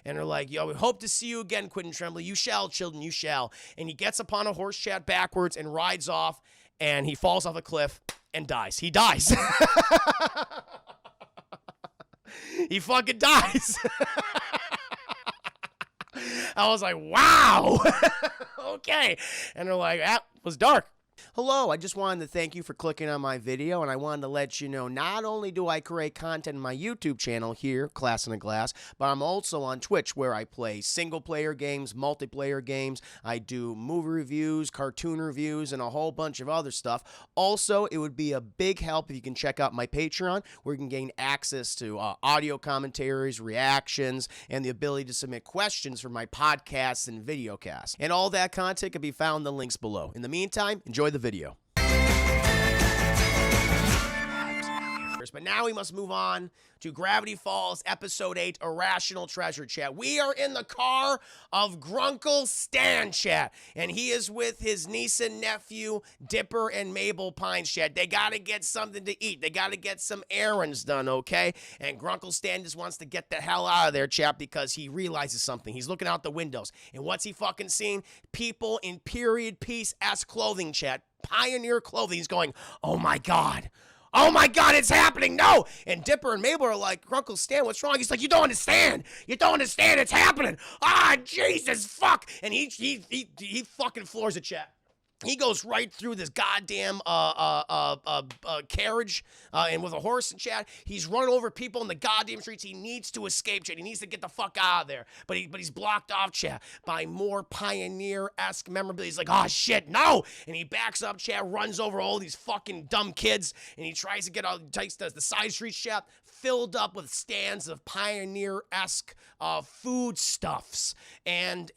And they're like, yo, we hope to see you again, Quentin Tremblay. You shall, children, you shall. And he gets upon a horse, chat, backwards and rides off, and he falls off a cliff and dies. He dies. He fucking dies. I was like, wow. Okay. And they're like, that was dark. Hello, I just wanted to thank you for clicking on my video, and I wanted to let you know not only do I create content on my YouTube channel here, Class in a Glass, but I'm also on Twitch where I play single-player games, multiplayer games. I do movie reviews, cartoon reviews, and a whole bunch of other stuff. Also, it would be a big help if you can check out my Patreon, where you can gain access to audio commentaries, reactions, and the ability to submit questions for my podcasts and videocasts. And all that content can be found in the links below. In the meantime, enjoy the video. But now we must move on to Gravity Falls Episode 8, Irrational Treasure, chat. We are in the car of Grunkle Stan, chat. And he is with his niece and nephew, Dipper and Mabel Pines, chat. They got to get something to eat. They got to get some errands done, okay? And Grunkle Stan just wants to get the hell out of there, chat, because he realizes something. He's looking out the windows. And what's he fucking seeing? People in period piece-esque clothing, chat. Pioneer clothing. He's going, oh my God. Oh my God, it's happening, no! And Dipper and Mabel are like, Grunkle Stan, what's wrong? He's like, you don't understand. You don't understand, it's happening. Ah, Jesus, fuck. And he fucking floors the chat. He goes right through this goddamn carriage and with a horse and chat. He's running over people in the goddamn streets. He needs to escape, chat. He needs to get the fuck out of there. But he's blocked off, chat, by more pioneer-esque memorabilia. He's like, oh shit, no! And he backs up, chat, runs over all these fucking dumb kids, and he tries to get out, takes the side streets, chat, filled up with stands of pioneer-esque foodstuffs and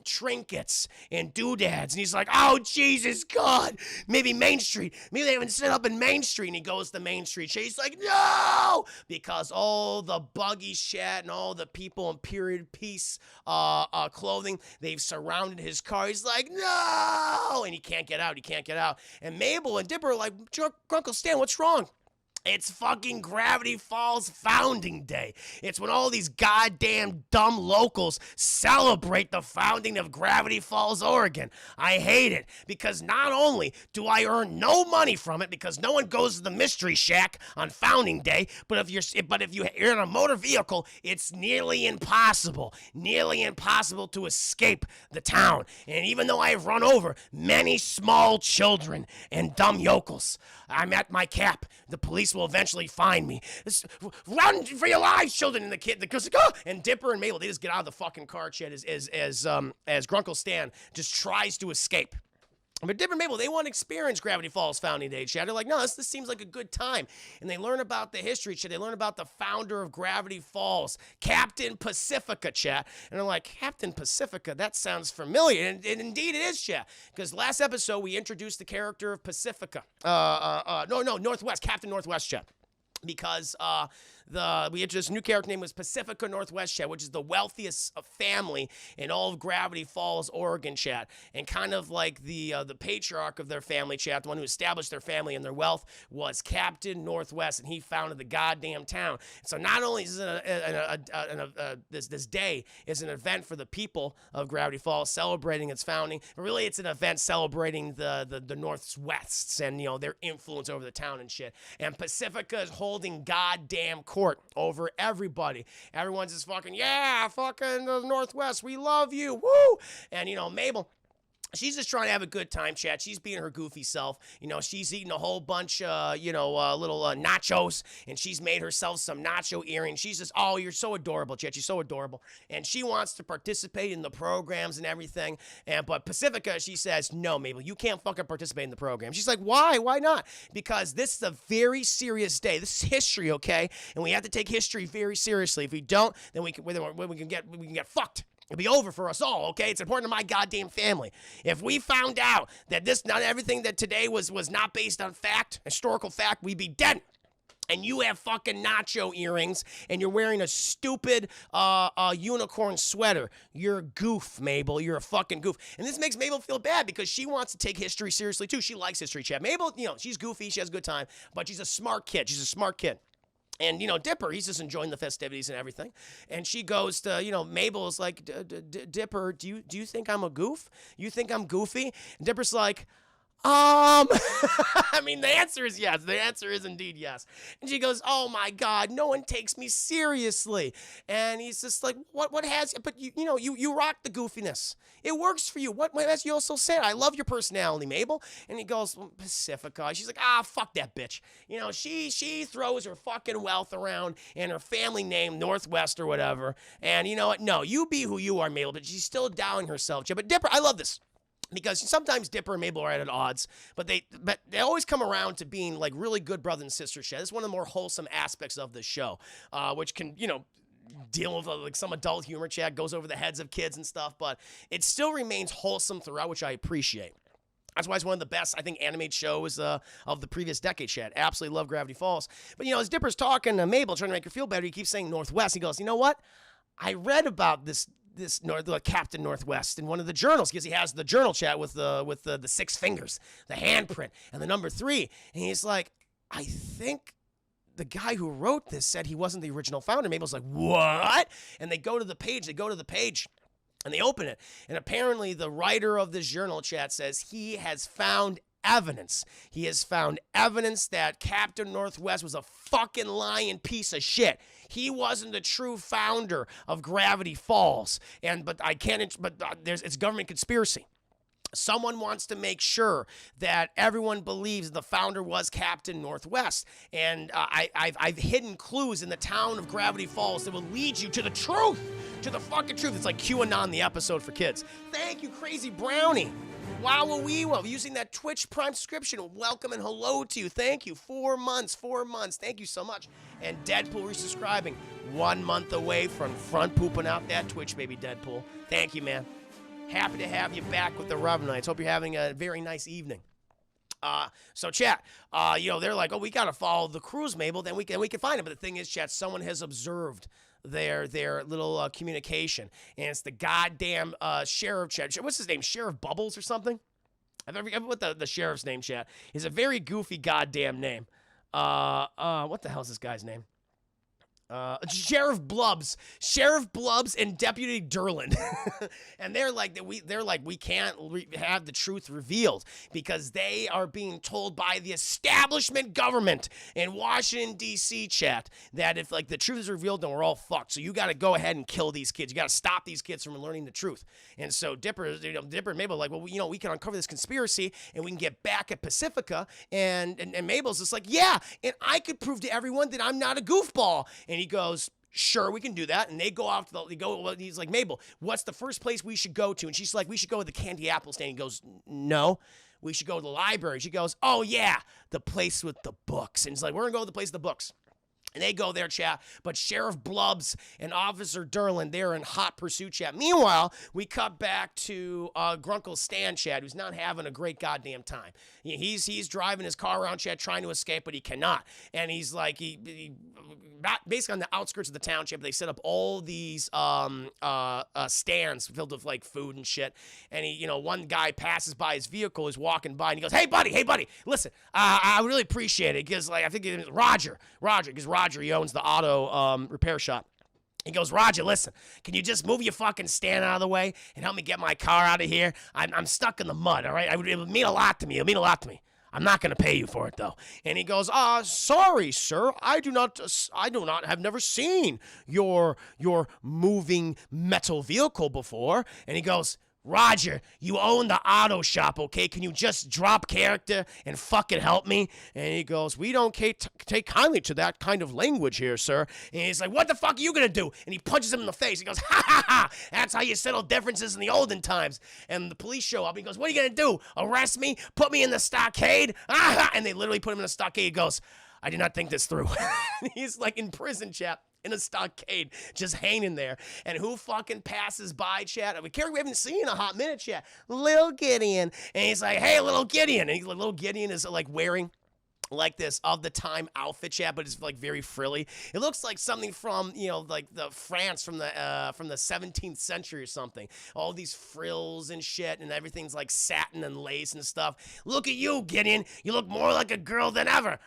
trinkets and doodads. And he's like, oh, Jesus God, maybe Main Street. Maybe they haven't set up in Main Street. And he goes to Main Street. He's like, no! Because all the buggy chat and all the people in period piece clothing, they've surrounded his car. He's like, no! And he can't get out. He can't get out. And Mabel and Dipper are like, Grunkle Stan, what's wrong? It's fucking Gravity Falls Founding Day. It's when all these goddamn dumb locals celebrate the founding of Gravity Falls, Oregon. I hate it because not only do I earn no money from it because no one goes to the Mystery Shack on Founding Day, but if you're in a motor vehicle, it's nearly impossible to escape the town. And even though I have run over many small children and dumb yokels, I'm at my cap. The police will eventually find me. Run for your lives, children! And the kid goes like, oh! And Dipper and Mabel, they just get out of the fucking car, chat, as Grunkle Stan just tries to escape. But Dipper and Mabel, they want to experience Gravity Falls Founding Day, chat. They're like, no, this seems like a good time. And they learn about the history, chat. They learn about the founder of Gravity Falls, Captain Pacifica, chat. And they're like, Captain Pacifica, that sounds familiar. And indeed it is, chat. Because last episode, we introduced the character of Pacifica. Northwest, Captain Northwest, chat. Because we introduced a new character name was Pacifica Northwest, chat, which is the wealthiest family in all of Gravity Falls, Oregon, chat, and kind of like the patriarch of their family, chat, the one who established their family and their wealth was Captain Northwest, and he founded the goddamn town. So not only is this day is an event for the people of Gravity Falls celebrating its founding, but really it's an event celebrating the Northwests and their influence over the town and shit. And Pacifica is holding goddamn court over everybody. Everyone's just fucking, yeah, fucking the Northwest, we love you, woo! And, Mabel, she's just trying to have a good time, chat. She's being her goofy self. She's eating a whole bunch, little nachos, and she's made herself some nacho earrings. She's just, oh, you're so adorable, chat. She's so adorable. And she wants to participate in the programs and everything. But Pacifica, she says, no, Mabel, you can't fucking participate in the program. She's like, why? Why not? Because this is a very serious day. This is history, okay? And we have to take history very seriously. If we don't, then we can get fucked. It'll be over for us all, okay? It's important to my goddamn family. If we found out that not everything that today was not based on fact, historical fact, we'd be dead. And you have fucking nacho earrings, and you're wearing a stupid unicorn sweater. You're a goof, Mabel. You're a fucking goof. And this makes Mabel feel bad because she wants to take history seriously, too. She likes history, chat. Mabel, she's goofy. She has a good time, but she's a smart kid. She's a smart kid. And, Dipper, he's just enjoying the festivities and everything. And she goes to, Mabel's like, Dipper, do you think I'm a goof? You think I'm goofy? And Dipper's like, I mean, the answer is yes. The answer is indeed yes. And she goes, oh my God, no one takes me seriously. And he's just like, what has, but you rock the goofiness. It works for you. As you also said, I love your personality, Mabel. And he goes, Pacifica. She's like, fuck that bitch. She throws her fucking wealth around and her family name, Northwest or whatever. And you know what? No, you be who you are, Mabel, but she's still doubting herself. But Dipper, I love this. Because sometimes Dipper and Mabel are at odds, but they always come around to being like really good brother and sister shit. It's one of the more wholesome aspects of the show, which can, deal with like some adult humor chat, goes over the heads of kids and stuff, but it still remains wholesome throughout, which I appreciate. That's why it's one of the best, I think, animated shows of the previous decade, Chad. Absolutely love Gravity Falls. But, as Dipper's talking to Mabel, trying to make her feel better, he keeps saying Northwest. He goes, you know what? I read about this Captain Northwest in one of the journals, because he has the journal chat with the 6 fingers, the handprint, and the number 3. And he's like, I think the guy who wrote this said he wasn't the original founder. Mabel's like, what? And they go to the page, and they open it. And apparently the writer of this journal chat says he has found evidence. He has found evidence that Captain Northwest was a fucking lying piece of shit. He wasn't the true founder of Gravity Falls. But it's government conspiracy. Someone wants to make sure that everyone believes the founder was Captain Northwest. And I've hidden clues in the town of Gravity Falls that will lead you to the truth, to the fucking truth. It's like QAnon, the episode for kids. Thank you, Crazy Brownie. Wow, using that Twitch Prime subscription. Welcome and hello to you. Thank you. 4 months. Thank you so much. And Deadpool resubscribing. 1 month away from front pooping out that Twitch, baby, Deadpool. Thank you, man. Happy to have you back with the Rev Nights. Hope you're having a very nice evening. So chat, they're like, oh, we got to follow the cruise, Mabel, then we can find it. But the thing is, chat, someone has observed their little communication, and it's the goddamn sheriff, chat. What's his name? Sheriff Bubbles or something? I forget what the sheriff's name, chat. Is a very goofy goddamn name. What the hell's this guy's name? Sheriff Blubbs and Deputy Derlin. And they're like, we can't have the truth revealed because they are being told by the establishment government in Washington, D.C., chat, that if like the truth is revealed, then we're all fucked. So you got to go ahead and kill these kids. You got to stop these kids from learning the truth. And so Dipper and Mabel are like, well, we can uncover this conspiracy and we can get back at Pacifica. And Mabel's just like, yeah, and I could prove to everyone that I'm not a goofball. And he goes, sure, we can do that. And they go off to he's like, Mabel, what's the first place we should go to? And she's like, we should go to the candy apple stand. He goes, no, we should go to the library. She goes, oh yeah, the place with the books. And he's like, we're gonna go to the place with the books. And they go there, chat. But Sheriff Blubbs and Officer Derlin, they're in hot pursuit, chat. Meanwhile, we cut back to Grunkle Stan, chat, who's not having a great goddamn time. He's driving his car around, chat, trying to escape, but he cannot. And he's like, he basically on the outskirts of the town, chat, they set up all these stands filled with like food and shit. And one guy passes by his vehicle, is walking by, and he goes, hey buddy, listen, I really appreciate it, because like I think it was Roger, because Roger, he owns the auto repair shop. He goes, Roger, listen, can you just move your fucking stand out of the way and help me get my car out of here? I'm stuck in the mud, all right? It would mean a lot to me. I'm not going to pay you for it, though. And he goes, sorry, sir. I have never seen your moving metal vehicle before. And he goes, Roger, you own the auto shop, okay? Can you just drop character and fucking help me? And he goes, we don't take kindly to that kind of language here, sir. And he's like, what the fuck are you gonna do? And he punches him in the face. He goes, ha ha ha, that's how you settle differences in the olden times. And the police show up. He goes, what are you gonna do? Arrest me? Put me in the stockade? And they literally put him in a stockade. He goes, I did not think this through. He's like in prison, chap. In a stockade, just hanging there. And who fucking passes by, chat? A character we haven't seen in a hot minute, chat. Lil Gideon. And he's like, hey, Little Gideon. And Little Gideon is like wearing like this of the time outfit, chat, but it's like very frilly. It looks like something from, you know, like the France from the 17th century or something. All these frills and shit, and everything's like satin and lace and stuff. Look at you, Gideon. You look more like a girl than ever.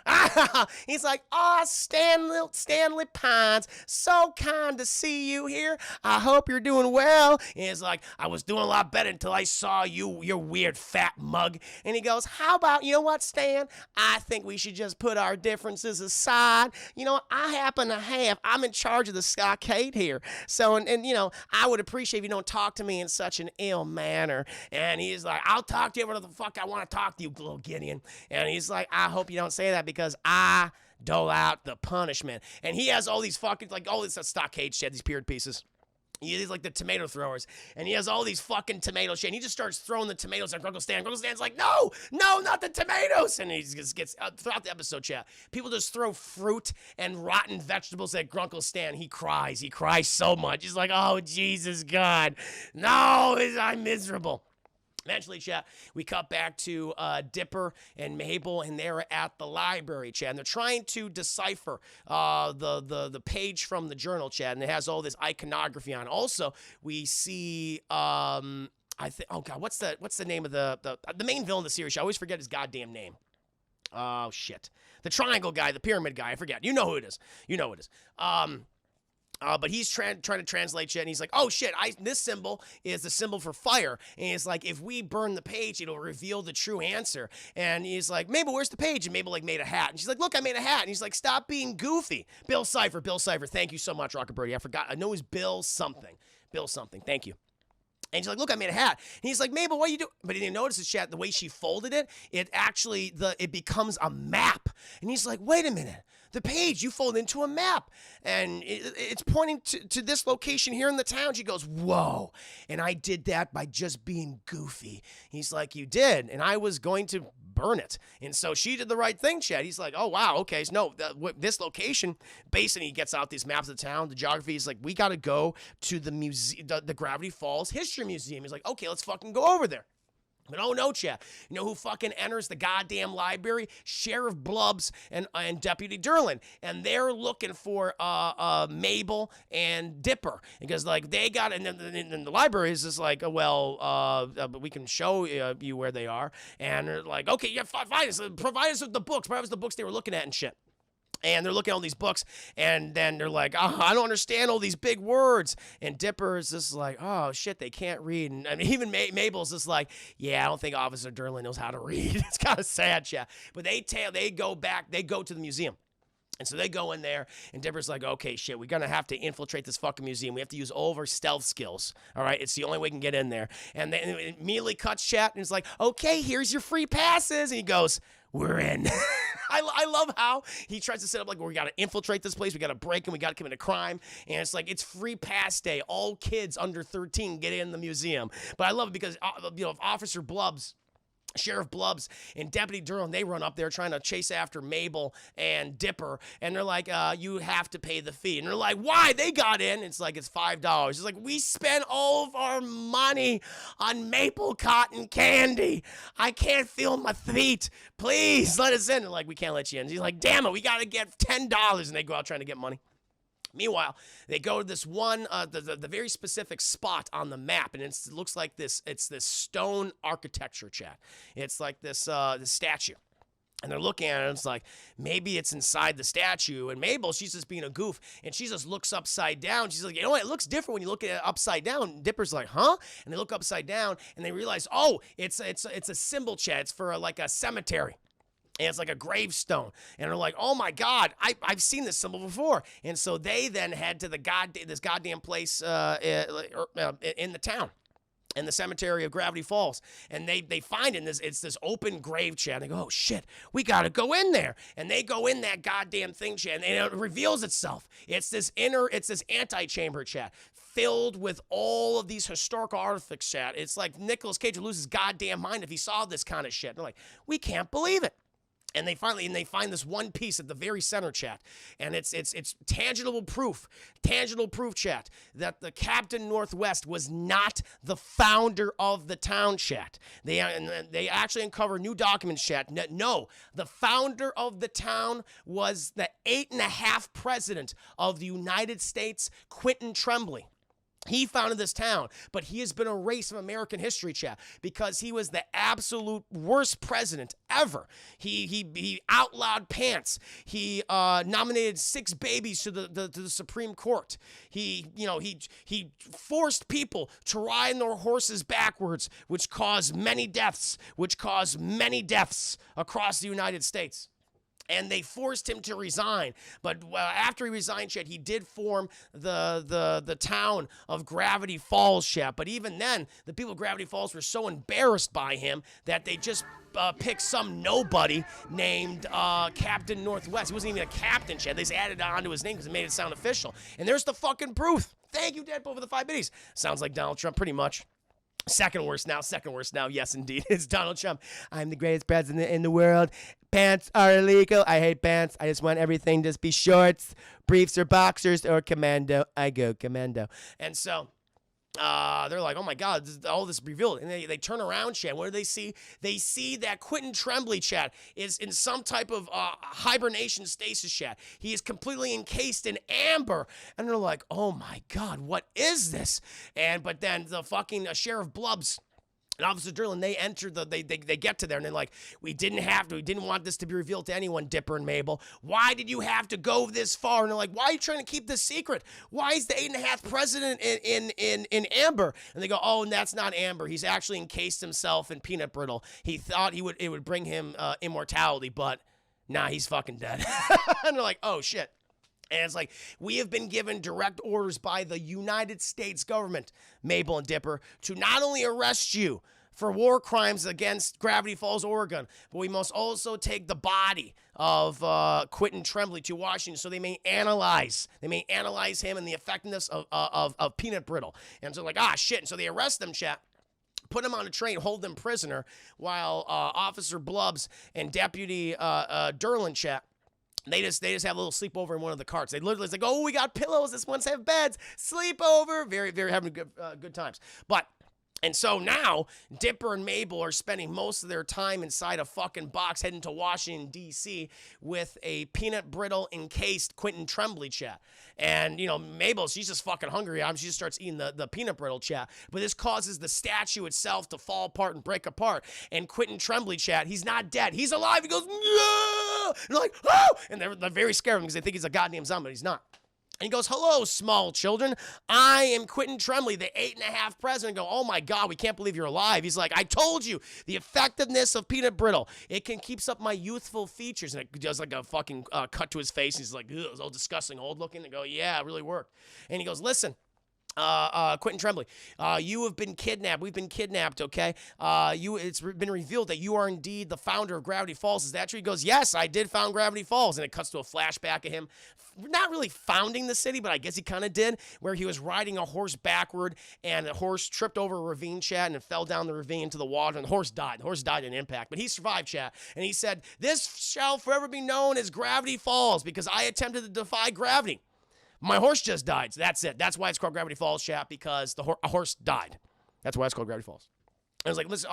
He's like, "Oh, Stanley Pines, so kind to see you here. I hope you're doing well." And he's like, "I was doing a lot better until I saw you, your weird fat mug." And he goes, "How about, you know what, Stan? I think we should just put our differences aside. You know, I'm in charge of the stockade here. So, and you know, I would appreciate if you don't talk to me in such an ill manner." And he's like, "I'll talk to you whatever the fuck I want to talk to you, little Gideon." And he's like, "I hope you don't say that because I dole out the punishment." And he has all these fucking, like, all this stockade shit, these period pieces. He's like the tomato throwers, and he has all these fucking tomato shit, and he just starts throwing the tomatoes at Grunkle Stan. Grunkle Stan's like, no, not the tomatoes, and he just gets, throughout the episode, chat, people just throw fruit and rotten vegetables at Grunkle Stan. He cries so much. He's like, "Oh, Jesus God, no, I'm miserable." Eventually, chat, we cut back to Dipper and Mabel, and they're at the library, chat, and they're trying to decipher the page from the journal, chat, and it has all this iconography on. Also, we see oh God, what's the name of the main villain of the series? I always forget his goddamn name. Oh shit, the triangle guy, the pyramid guy. I forget. You know who it is. But he's trying to translate shit, and he's like, "Oh shit, this symbol is the symbol for fire." And he's like, "If we burn the page, it'll reveal the true answer." And he's like, "Mabel, where's the page?" And Mabel like made a hat, and she's like, "Look, I made a hat." And he's like, "Stop being goofy." Bill Cipher. Thank you so much, Rocket Birdie. I forgot. I know it's Bill something. Thank you. And she's like, "Look, I made a hat." And he's like, "Mabel, what are you doing?" But he didn't notice the chat, the way she folded it, it becomes a map. And he's like, "Wait a minute. The page you fold into a map, and it's pointing to this location here in the town." She goes, "Whoa." And I did that by just being goofy. He's like, "You did, and I was going to burn it." And so she did the right thing, Chad. He's like, "Oh, wow, okay, so no, this location," basically he gets out these maps of the town, the geography. He's like, "We got to go to the museum, the Gravity Falls History Museum." He's like, "Okay, let's fucking go over there." But oh no, chat. You know who fucking enters the goddamn library? Sheriff Blubbs and Deputy Derlin. And they're looking for Mabel and Dipper. Because, like, they got, and then the library is just like, but we can show you where they are. And they're like, "Okay, yeah, provide us with the books. Provide us the books they were looking at and shit." And they're looking at all these books, and then they're like, "I don't understand all these big words." And Dipper is just like, "Oh, shit, they can't read." And I mean, even Mabel's just like, "Yeah, I don't think Officer Derlin knows how to read." It's kind of sad, chat. But they go to the museum. And so they go in there, and Dipper's like, "Okay, shit, we're going to have to infiltrate this fucking museum. We have to use all of our stealth skills, all right? It's the only way we can get in there." And then it immediately cuts chat, and it's like, "Okay, here's your free passes." And he goes, "We're in." I love how he tries to set up like, we got to infiltrate this place, we got to break in, we got to commit a crime, and it's like, it's free pass day. All kids under 13 get in the museum. But I love it because, if Officer Blubbs, Sheriff Blubbs, and Deputy Durham, they run up there trying to chase after Mabel and Dipper, and they're like, "You have to pay the fee." And they're like, "Why?" They got in. It's like, it's $5. It's like, "We spent all of our money on maple cotton candy. I can't feel my feet. Please let us in." And like, "We can't let you in." He's like, "Damn it, we got to get $10. And they go out trying to get money. Meanwhile, they go to this one, the very specific spot on the map, and it looks like this. It's this stone architecture, chat. It's like this statue. And they're looking at it, and it's like, maybe it's inside the statue. And Mabel, she's just being a goof, and she just looks upside down. She's like, "You know what? It looks different when you look at it upside down." And Dipper's like, "Huh?" And they look upside down, and they realize, oh, it's a symbol, chat. It's for like a cemetery. And it's like a gravestone. And they're like, "Oh my God, I've seen this symbol before." And so they then head to this goddamn place in the town, in the cemetery of Gravity Falls. And they find it's this open grave, chat. They go, "Oh shit, we gotta go in there." And they go in that goddamn thing, chat, and it reveals itself. It's this antechamber, chat, filled with all of these historical artifacts, chat. It's like Nicolas Cage would lose his goddamn mind if he saw this kind of shit. And they're like, "We can't believe it." And they find this one piece at the very center, chat, and it's tangible proof, chat, that the Captain Northwest was not the founder of the town, chat. They actually uncover new documents, chat. No, the founder of the town was the 8.5 president of the United States, Quentin Tremblay. He founded this town, but he has been erased from American history, chat, because he was the absolute worst president ever. He outlawed pants. He nominated 6 babies to the Supreme Court. He forced people to ride their horses backwards, which caused many deaths across the United States. And they forced him to resign. But after he resigned, chat, he did form the town of Gravity Falls, chat. But even then, the people of Gravity Falls were so embarrassed by him that they just picked some nobody named Captain Northwest. He wasn't even a captain, chat. They just added on to his name because it made it sound official. And there's the fucking proof. Thank you, Deadpool, for the 5 biddies. Sounds like Donald Trump, pretty much. Second worst now. Yes, indeed. It's Donald Trump. I'm the greatest president in the world. Pants are illegal. I hate pants. I just want everything to just be shorts, briefs, or boxers, or commando. I go commando. And so they're like, oh my God, all this revealed. And they turn around, chat. What do they see? They see that Quentin Tremblay, chat, is in some type of hibernation stasis, chat. He is completely encased in amber. And they're like, oh my God, what is this? But then the fucking Sheriff Blubbs and Officer Derlin, they enter they get to there, and they're like, we didn't want this to be revealed to anyone, Dipper and Mabel. Why did you have to go this far? And they're like, why are you trying to keep this secret? Why is the 8.5 president in amber? And they go, oh, and that's not amber. He's actually encased himself in peanut brittle. He thought it would bring him immortality, but nah, he's fucking dead. And they're like, oh shit. And it's like, we have been given direct orders by the United States government, Mabel and Dipper, to not only arrest you for war crimes against Gravity Falls, Oregon, but we must also take the body of Quentin Tremblay to Washington so they may analyze him and the effectiveness of peanut brittle. And so like, shit. And so they arrest them, chat. Put him on a train, hold them prisoner, while Officer Blubbs and Deputy Derlin, chat, They just have a little sleepover in one of the carts. They literally, it's like, oh, we got pillows. This one's have beds. Sleepover. Very, very having good times. And so now, Dipper and Mabel are spending most of their time inside a fucking box heading to Washington, D.C. with a peanut brittle encased Quentin Tremblay, chat. And, Mabel, she's just fucking hungry. She just starts eating the peanut brittle, chat. But this causes the statue itself to fall apart and break apart. And Quentin Tremblay, chat, he's not dead. He's alive. He goes, no! And they're like, oh! And they're very scared of him because they think he's a goddamn zombie, but he's not. And he goes, hello, small children. I am Quentin Tremblay, the 8.5 president. Go, oh my God, we can't believe you're alive. He's like, I told you, the effectiveness of peanut brittle. It can keep up my youthful features. And it does like a fucking cut to his face. He's like, it's all disgusting, old looking. They go, yeah, it really worked. And he goes, listen. Quentin Tremblay, you have been kidnapped. We've been kidnapped, okay? It's been revealed that you are indeed the founder of Gravity Falls. Is that true? He goes, yes, I did found Gravity Falls. And it cuts to a flashback of him not really founding the city, but I guess he kind of did, where he was riding a horse backward, and the horse tripped over a ravine, chat, and it fell down the ravine into the water, and the horse died. The horse died in impact, but he survived, chat. And he said, this shall forever be known as Gravity Falls because I attempted to defy gravity. My horse just died, so that's it. That's why it's called Gravity Falls, chat, because a horse died. That's why it's called Gravity Falls. I was like, listen,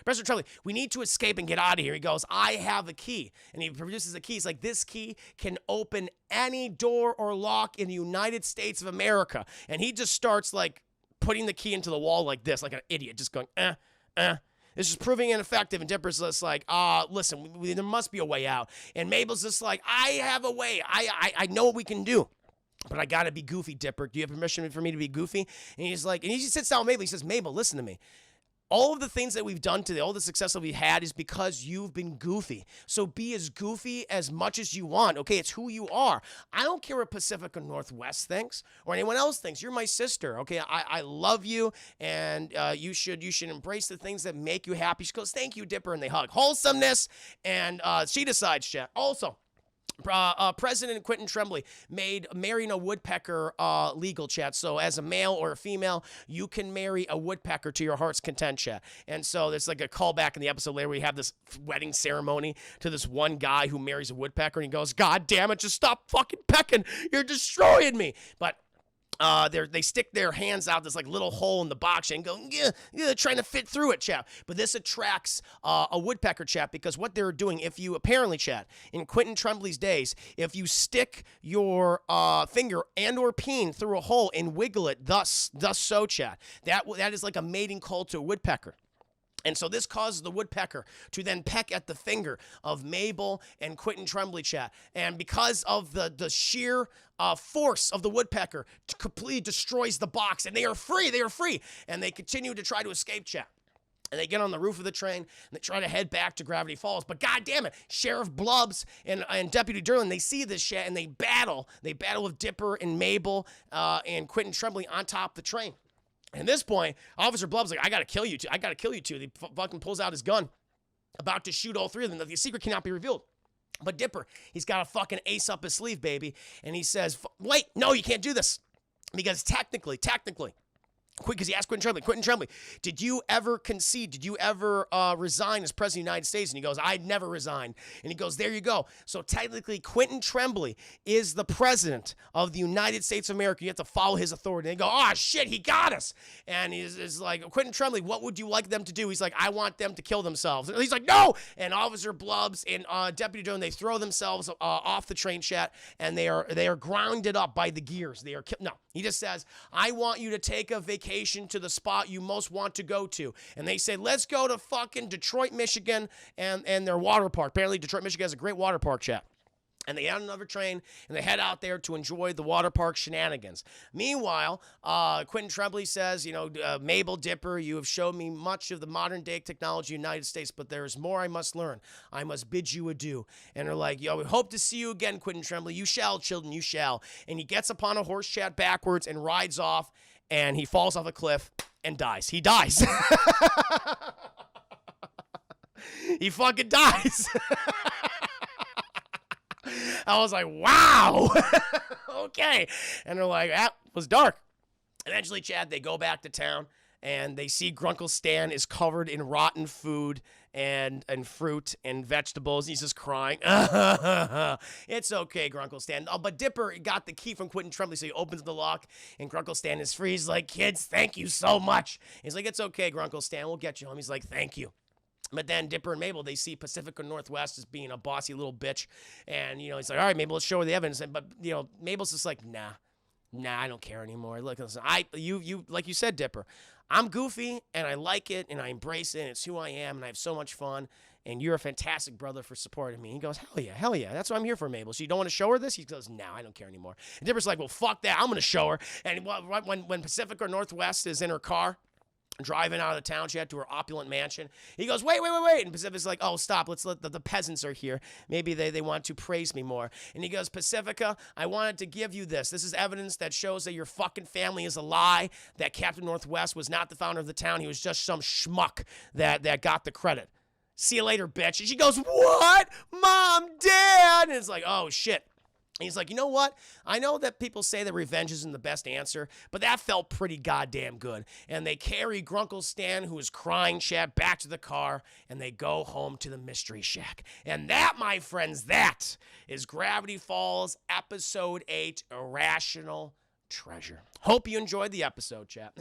President Tremblay, we need to escape and get out of here. He goes, I have a key. And he produces a key. He's like, this key can open any door or lock in the United States of America. And he just starts, like, putting the key into the wall like this, like an idiot, just going, This is proving ineffective. And Dipper's just like, listen, there must be a way out. And Mabel's just like, I have a way. I know what we can do. But I gotta be goofy, Dipper. Do you have permission for me to be goofy? And he's like, and he sits down with Mabel. He says, Mabel, listen to me. All of the things that we've done today, all the success that we've had is because you've been goofy. So be as goofy as much as you want, okay? It's who you are. I don't care what Pacific Northwest thinks or anyone else thinks. You're my sister, okay? I love you, and you should embrace the things that make you happy. She goes, thank you, Dipper, and they hug. Wholesomeness, and she decides, chat. Also, President Quentin Tremblay made marrying a woodpecker legal, chat. So as a male or a female, you can marry a woodpecker to your heart's content, chat. And so there's like a callback in the episode later where we have this wedding ceremony to this one guy who marries a woodpecker, and he goes, God damn it, just stop fucking pecking. You're destroying me. But they stick their hands out this like little hole in the box and go, yeah, trying to fit through it, chap. But this attracts a woodpecker, chap, because what they're doing, if you apparently, chat, in Quentin Tremblay's days, if you stick your finger and or peen through a hole and wiggle it, thus so, chat, that is like a mating call to a woodpecker. And so this causes the woodpecker to then peck at the finger of Mabel and Quentin Tremblay, chat. And because of the sheer force of the woodpecker, completely destroys the box. And they are free. And they continue to try to escape, chat. And they get on the roof of the train, and they try to head back to Gravity Falls. But God damn it, Sheriff Blubbs and Deputy Durlin, they see this shit, and they battle. They battle with Dipper and Mabel and Quentin Tremblay on top of the train. And at this point, Officer Blubb's like, I gotta kill you two. He fucking pulls out his gun, about to shoot all three of them. The secret cannot be revealed. But Dipper, he's got a fucking ace up his sleeve, baby. And he says, wait, no, you can't do this. Because technically, because he asked Quentin Tremblay, did you ever concede? Did you ever resign as President of the United States? And he goes, I'd never resign. And he goes, there you go. So technically, Quentin Tremblay is the President of the United States of America. You have to follow his authority. And they go, oh, shit, he got us. And he's like, Quentin Tremblay, what would you like them to do? He's like, I want them to kill themselves. And he's like, no. And Officer Blubbs and Deputy Jones, they throw themselves off the train, chat, and they are grounded up by the gears. They are no. He just says, I want you to take a vacation to the spot you most want to go to. And they say, let's go to fucking Detroit, Michigan, and their water park. Apparently, Detroit, Michigan has a great water park, chat. And they get on another train, and they head out there to enjoy the water park shenanigans. Meanwhile, Quentin Tremblay says, Mabel, Dipper, you have shown me much of the modern-day technology of the United States, but there is more I must learn. I must bid you adieu. And they're like, we hope to see you again, Quentin Tremblay. You shall, children, you shall. And he gets upon a horse, chat, backwards and rides off, and he falls off a cliff and dies. He dies. He fucking dies. I was like, wow. Okay. And they're like, that was dark. Eventually, Chad, they go back to town, and they see Grunkle Stan is covered in rotten food and fruit and vegetables. He's just crying. It's okay, Grunkle Stan. Oh, but Dipper got the key from Quentin Tremblay, so he opens the lock, and Grunkle Stan is free. He's like, kids, thank you so much. He's like, it's okay, Grunkle Stan. We'll get you home. He's like, thank you. But then Dipper and Mabel, they see Pacifica Northwest as being a bossy little bitch. And, he's like, all right, Mabel, let's show her the evidence. But, Mabel's just like, nah, I don't care anymore. Look, listen, you like you said, Dipper, I'm goofy, and I like it, and I embrace it, and it's who I am, and I have so much fun, and you're a fantastic brother for supporting me. He goes, hell yeah, that's what I'm here for, Mabel. So you don't want to show her this? He goes, no, I don't care anymore. And Dipper's like, well, fuck that, I'm going to show her. And when Pacifica Northwest is in her car, driving out of the town, she had to her opulent mansion. He goes, wait. And Pacifica's like, oh, stop. Let's let the peasants are here. Maybe they want to praise me more. And he goes, Pacifica, I wanted to give you this. This is evidence that shows that your fucking family is a lie, that Captain Northwest was not the founder of the town. He was just some schmuck that got the credit. See you later, bitch. And she goes, what? Mom, Dad? And it's like, oh, shit. And he's like, you know what? I know that people say that revenge isn't the best answer, but that felt pretty goddamn good. And they carry Grunkle Stan, who is crying, Chad, back to the car, and they go home to the Mystery Shack. And that, my friends, that is Gravity Falls Episode 8, Irrational Treasure. Hope you enjoyed the episode, chat.